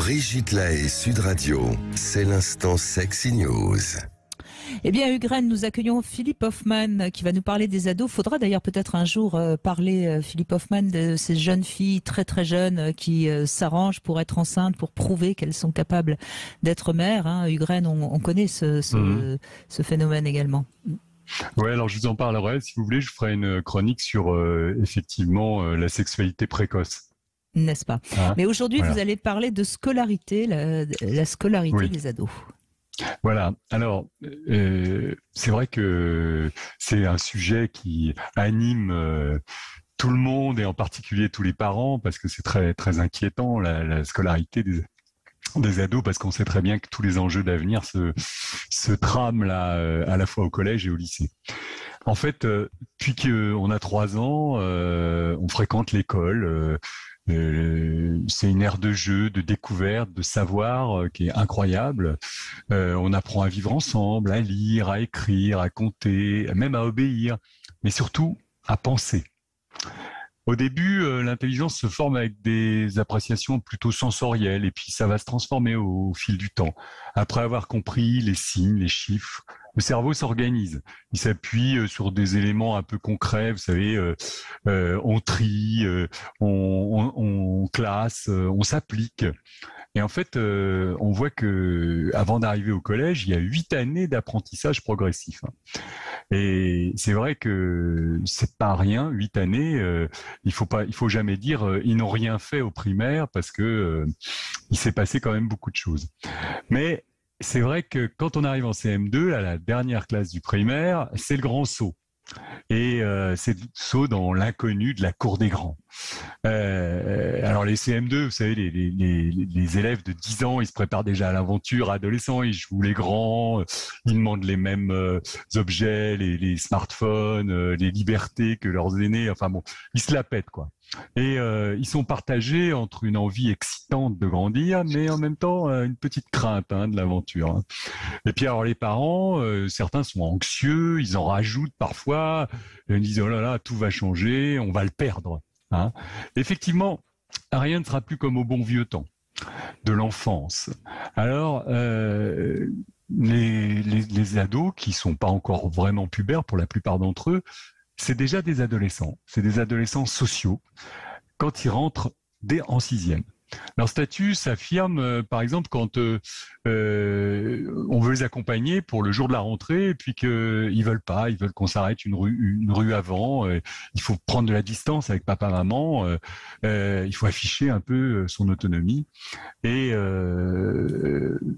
Brigitte Lahaie, Sud Radio, c'est l'instant Sexy News. Eh bien, Ukraine, nous accueillons Philippe Hoffman qui va nous parler des ados. Faudra d'ailleurs peut-être un jour parler, Philippe Hoffman, de ces jeunes filles très très jeunes qui s'arrangent pour être enceintes, pour prouver qu'elles sont capables d'être mères. Ukraine, on connaît ce phénomène également. Ouais, alors je vous en parlerai. Si vous voulez, je ferai une chronique sur effectivement la sexualité précoce. N'est-ce pas? Mais aujourd'hui, voilà. Vous allez parler de scolarité, la scolarité des ados. Voilà. Alors, c'est vrai que c'est un sujet qui anime tout le monde et en particulier tous les parents parce que c'est très très inquiétant la scolarité des ados parce qu'on sait très bien que tous les enjeux d'avenir se trament là à la fois au collège et au lycée. En fait, depuis qu'on a 3 ans, on fréquente l'école. C'est une ère de jeu, de découverte, de savoir qui est incroyable. On apprend à vivre ensemble, à lire, à écrire, à compter, même à obéir, mais surtout à penser. Au début, l'intelligence se forme avec des appréciations plutôt sensorielles et puis ça va se transformer au fil du temps. Après avoir compris les signes, les chiffres, le cerveau s'organise. Il s'appuie sur des éléments un peu concrets. Vous savez, on trie, on classe, on s'applique. Et en fait, on voit que avant d'arriver au collège, il y a 8 années d'apprentissage progressif. Et c'est vrai que c'est pas rien, 8 années. Il faut jamais dire ils n'ont rien fait au primaire parce que il s'est passé quand même beaucoup de choses. Mais c'est vrai que quand on arrive en CM2, à la dernière classe du primaire, c'est le grand saut. Et c'est le saut dans l'inconnu de la cour des grands. Alors les CM2, vous savez, les élèves de 10 ans, ils se préparent déjà à l'aventure. Adolescents, ils jouent les grands, ils demandent les mêmes objets, les smartphones, les libertés que leurs aînés. Enfin bon, ils se la pètent quoi. Et ils sont partagés entre une envie excitante de grandir, mais en même temps une petite crainte de l'aventure. Et puis alors les parents, certains sont anxieux, ils en rajoutent parfois, ils disent oh là là, tout va changer, on va le perdre. Effectivement, rien ne sera plus comme au bon vieux temps de l'enfance. Alors les ados qui sont pas encore vraiment pubères pour la plupart d'entre eux, c'est déjà des adolescents. C'est des adolescents sociaux quand ils rentrent en 6e. Leur statut s'affirme, par exemple, quand on veut les accompagner pour le jour de la rentrée et puis qu'ils veulent pas, ils veulent qu'on s'arrête une rue avant. Il faut prendre de la distance avec papa, maman. Il faut afficher un peu son autonomie et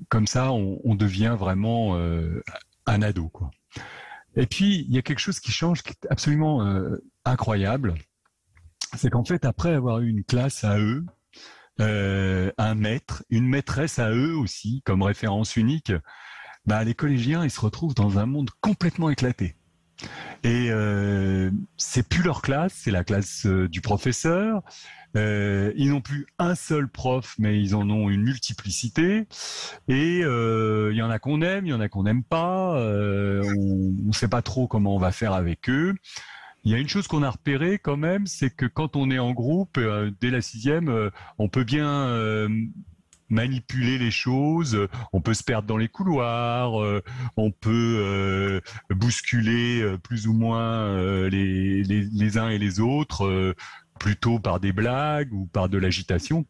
comme ça, on devient vraiment un ado, quoi. Et puis, il y a quelque chose qui change, qui est absolument incroyable. C'est qu'en fait, après avoir eu une classe à eux, un maître, une maîtresse à eux aussi, comme référence unique, les collégiens, ils se retrouvent dans un monde complètement éclaté. Et c'est plus leur classe, c'est la classe du professeur. Ils n'ont plus un seul prof, mais ils en ont une multiplicité. Et il y en a qu'on aime, il y en a qu'on n'aime pas. On ne sait pas trop comment on va faire avec eux. Il y a une chose qu'on a repérée quand même, c'est que quand on est en groupe, dès la 6e, on peut bien manipuler les choses, on peut se perdre dans les couloirs, on peut bousculer plus ou moins les uns et les autres, plutôt par des blagues ou par de l'agitation.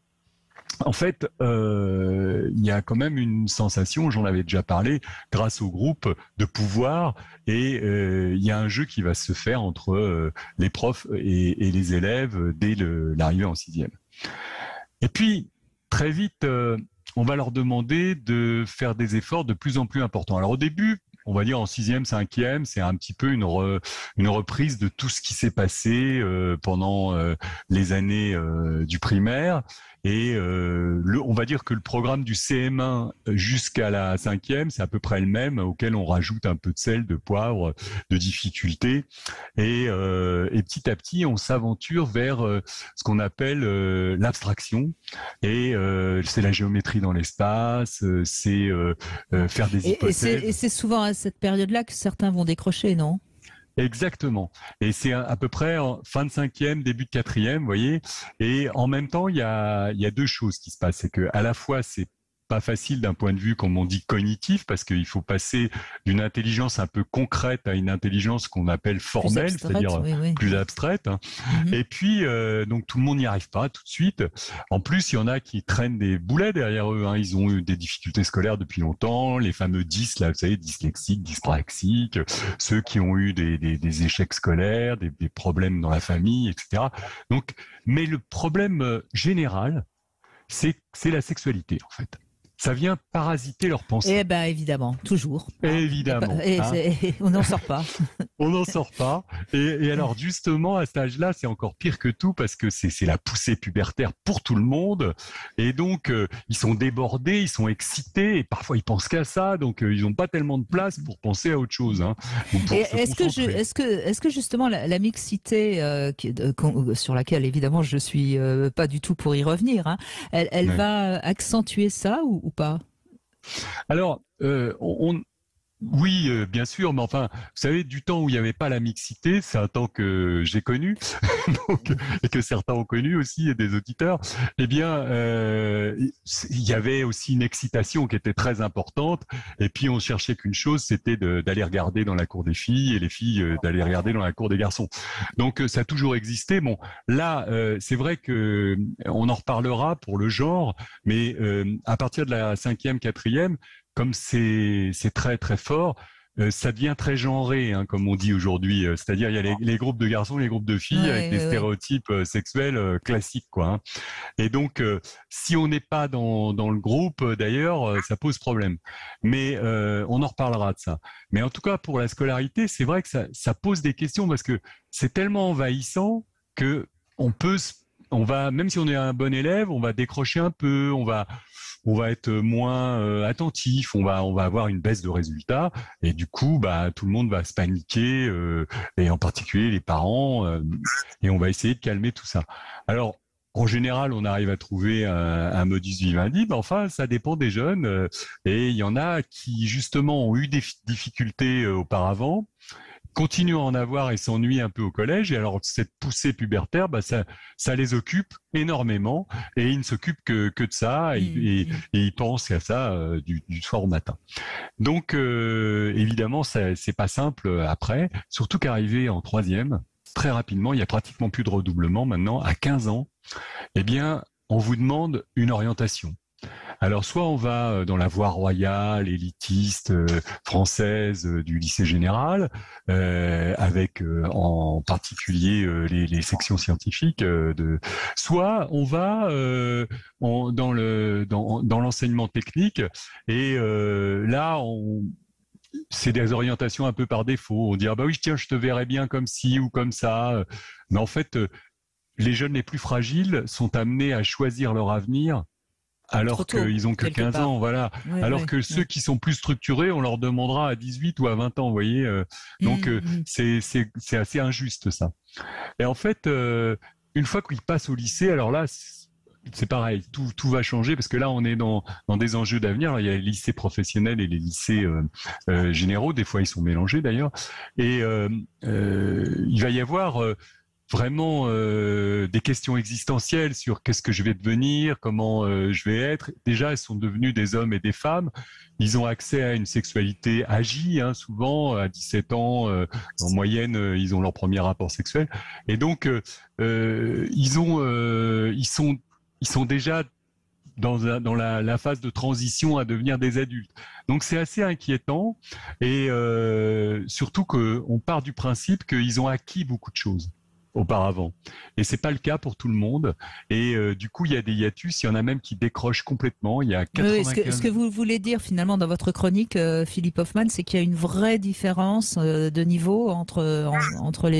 En fait, il y a quand même une sensation, j'en avais déjà parlé, grâce au groupe, de pouvoir, et il y a un jeu qui va se faire entre les profs et les élèves dès l'arrivée en 6e. Et puis, très vite, on va leur demander de faire des efforts de plus en plus importants. Alors au début, on va dire en 6e, 5e, c'est un petit peu une reprise de tout ce qui s'est passé pendant les années du primaire. Et on va dire que le programme du CM1 jusqu'à la 5e, c'est à peu près le même, auquel on rajoute un peu de sel, de poivre, de difficulté. Et petit à petit, on s'aventure vers ce qu'on appelle l'abstraction. Et c'est la géométrie dans l'espace, c'est faire des hypothèses. Et c'est souvent à cette période-là que certains vont décrocher, non ? Exactement. Et c'est à peu près en fin de cinquième, début de quatrième, vous voyez. Et en même temps, il y a deux choses qui se passent. C'est que à la fois, c'est pas facile d'un point de vue, comme on dit, cognitif, parce qu'il faut passer d'une intelligence un peu concrète à une intelligence qu'on appelle formelle, c'est-à-dire plus abstraite. Et puis, donc tout le monde n'y arrive pas tout de suite. En plus, il y en a qui traînent des boulets derrière eux. Ils ont eu des difficultés scolaires depuis longtemps. Les fameux 10, là, vous savez, dyslexiques, dyspraxiques, ceux qui ont eu des échecs scolaires, des problèmes dans la famille, etc. Donc, mais le problème général, c'est la sexualité, en fait. Ça vient parasiter leurs pensées. Eh ben évidemment, toujours. Évidemment. On n'en sort pas. On n'en sort pas. Et alors justement, à cet âge-là, c'est encore pire que tout parce que c'est la poussée pubertaire pour tout le monde. Et donc, ils sont débordés, ils sont excités et parfois ils pensent qu'à ça. Donc, ils n'ont pas tellement de place pour penser à autre chose. Est-ce que justement la mixité sur laquelle évidemment je suis pas du tout pour y revenir, elle va accentuer ça ou pas? Alors, oui, bien sûr, mais enfin, vous savez, du temps où il n'y avait pas la mixité, c'est un temps que j'ai connu, donc, et que certains ont connu aussi, et des auditeurs, eh bien, il y avait aussi une excitation qui était très importante, et puis on cherchait qu'une chose, c'était d'aller regarder dans la cour des filles, et les filles d'aller regarder dans la cour des garçons. Donc, ça a toujours existé. Bon, là, c'est vrai que on en reparlera pour le genre, mais à partir de la cinquième, quatrième, comme c'est très très fort, ça devient très genré, comme on dit aujourd'hui. C'est-à-dire il y a les groupes de garçons, les groupes de filles avec des stéréotypes sexuels classiques, quoi. Et donc, si on n'est pas dans le groupe, d'ailleurs, ça pose problème. Mais on en reparlera de ça. Mais en tout cas, pour la scolarité, c'est vrai que ça pose des questions parce que c'est tellement envahissant que on va, même si on est un bon élève, on va décrocher un peu, on va être moins attentif, on va avoir une baisse de résultats et du coup tout le monde va se paniquer et en particulier les parents et on va essayer de calmer tout ça. Alors en général, on arrive à trouver un modus vivendi, mais enfin ça dépend des jeunes et il y en a qui justement ont eu des difficultés auparavant, continuent à en avoir et s'ennuient un peu au collège. Et alors, cette poussée pubertaire, ça les occupe énormément et ils ne s'occupent que de ça et ils pensent à ça du soir au matin. Donc, évidemment, c'est pas simple après, surtout qu'arrivé en troisième, très rapidement, il y a pratiquement plus de redoublement maintenant. À 15 ans, eh bien, on vous demande une orientation. Alors, soit on va dans la voie royale, élitiste, française du lycée général, avec en particulier les sections scientifiques. Soit on va dans l'enseignement technique et là, c'est des orientations un peu par défaut. On dit ah bah oui, tiens, je te verrais bien comme ci ou comme ça. Mais en fait, les jeunes les plus fragiles sont amenés à choisir leur avenir alors qu'ils ont que 15 ans, voilà. Alors que ceux qui sont plus structurés, on leur demandera à 18 ou à 20 ans, vous voyez. Donc, c'est assez injuste, ça. Et en fait, une fois qu'ils passent au lycée, alors là, c'est pareil, tout va changer parce que là, on est dans des enjeux d'avenir. Il y a les lycées professionnels et les lycées généraux. Des fois, ils sont mélangés, d'ailleurs. Et il va y avoir vraiment des questions existentielles sur qu'est-ce que je vais devenir, comment je vais être. Déjà, elles sont devenues des hommes et des femmes. Ils ont accès à une sexualité agie, souvent à 17 ans, en moyenne, ils ont leur premier rapport sexuel. Et donc, ils sont déjà dans la phase de transition à devenir des adultes. Donc c'est assez inquiétant et surtout qu'on part du principe qu'ils ont acquis beaucoup de choses auparavant. Et c'est pas le cas pour tout le monde. Et du coup, il y a des hiatus, il y en a même qui décrochent complètement. Il y a 95... ce que vous voulez dire finalement dans votre chronique, Philippe Hoffmann, c'est qu'il y a une vraie différence de niveau entre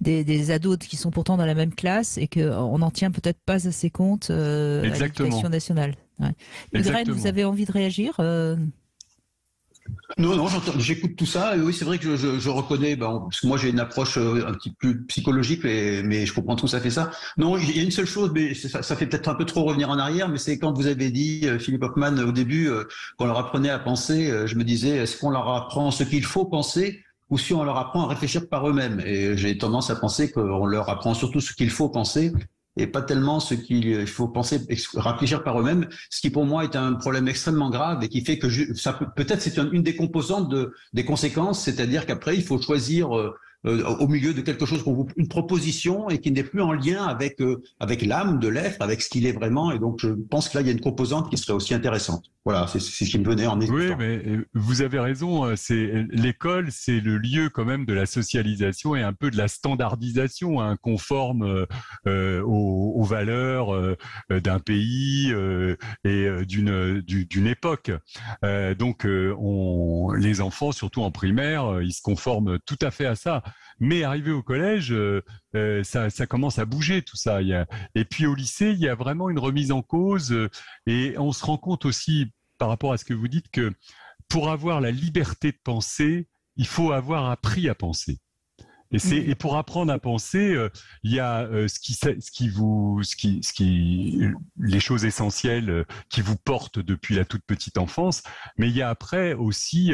des ados qui sont pourtant dans la même classe et qu'on n'en tient peut-être pas assez compte à l'éducation nationale. Ouais. Graine, vous avez envie de réagir Non, j'écoute tout ça. Et oui, c'est vrai que je reconnais, parce que moi j'ai une approche un petit peu plus psychologique, mais je comprends tout à fait ça. Non, il y a une seule chose, mais ça fait peut-être un peu trop revenir en arrière, mais c'est quand vous avez dit, Philippe Hoffmann, au début, qu'on leur apprenait à penser, je me disais, est-ce qu'on leur apprend ce qu'il faut penser ou si on leur apprend à réfléchir par eux-mêmes. Et j'ai tendance à penser qu'on leur apprend surtout ce qu'il faut penser et pas tellement ce qu'il faut penser, réfléchir par eux-mêmes, ce qui pour moi est un problème extrêmement grave et qui fait que ça peut-être c'est une des composantes des conséquences, c'est-à-dire qu'après il faut choisir au milieu de quelque chose une proposition et qui n'est plus en lien avec l'âme de l'être, avec ce qu'il est vraiment. Et donc je pense que là il y a une composante qui serait aussi intéressante. Voilà, c'est ce qui me venait en écoutant. Oui, mais vous avez raison. C'est l'école, c'est le lieu quand même de la socialisation et un peu de la standardisation, hein, conforme aux valeurs d'un pays et d'une époque. Donc, les enfants, surtout en primaire, ils se conforment tout à fait à ça. Mais arrivé au collège, ça commence à bouger tout ça. Et puis au lycée, il y a vraiment une remise en cause et on se rend compte aussi par rapport à ce que vous dites que pour avoir la liberté de penser, il faut avoir appris à penser. Et pour apprendre à penser, il y a les choses essentielles qui vous portent depuis la toute petite enfance, mais il y a après aussi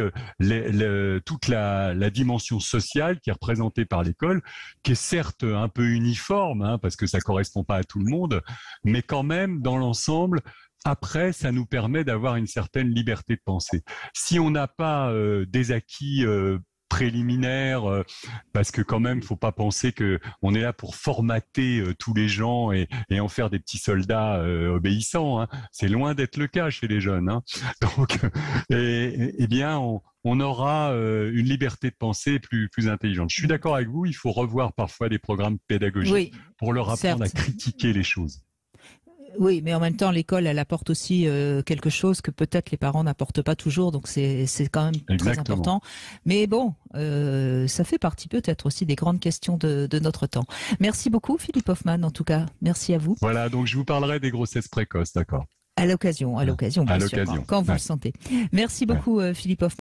toute la dimension sociale qui est représentée par l'école, qui est certes un peu uniforme, hein, parce que ça correspond pas à tout le monde, mais quand même dans l'ensemble. Après, ça nous permet d'avoir une certaine liberté de penser. Si on n'a pas des acquis préliminaire, parce que quand même, faut pas penser que on est là pour formater tous les gens et en faire des petits soldats obéissants. Hein. C'est loin d'être le cas chez les jeunes. Hein. Donc, eh bien, on aura une liberté de penser plus intelligente. Je suis d'accord avec vous. Il faut revoir parfois des programmes pédagogiques pour leur apprendre à critiquer les choses. Oui, mais en même temps, l'école, elle apporte aussi quelque chose que peut-être les parents n'apportent pas toujours, donc c'est quand même très important. Mais bon, ça fait partie peut-être aussi des grandes questions de notre temps. Merci beaucoup, Philippe Hoffmann, en tout cas. Merci à vous. Voilà, donc je vous parlerai des grossesses précoces, d'accord. À l'occasion, bien sûr, quand vous le sentez. Merci beaucoup, Philippe Hoffmann.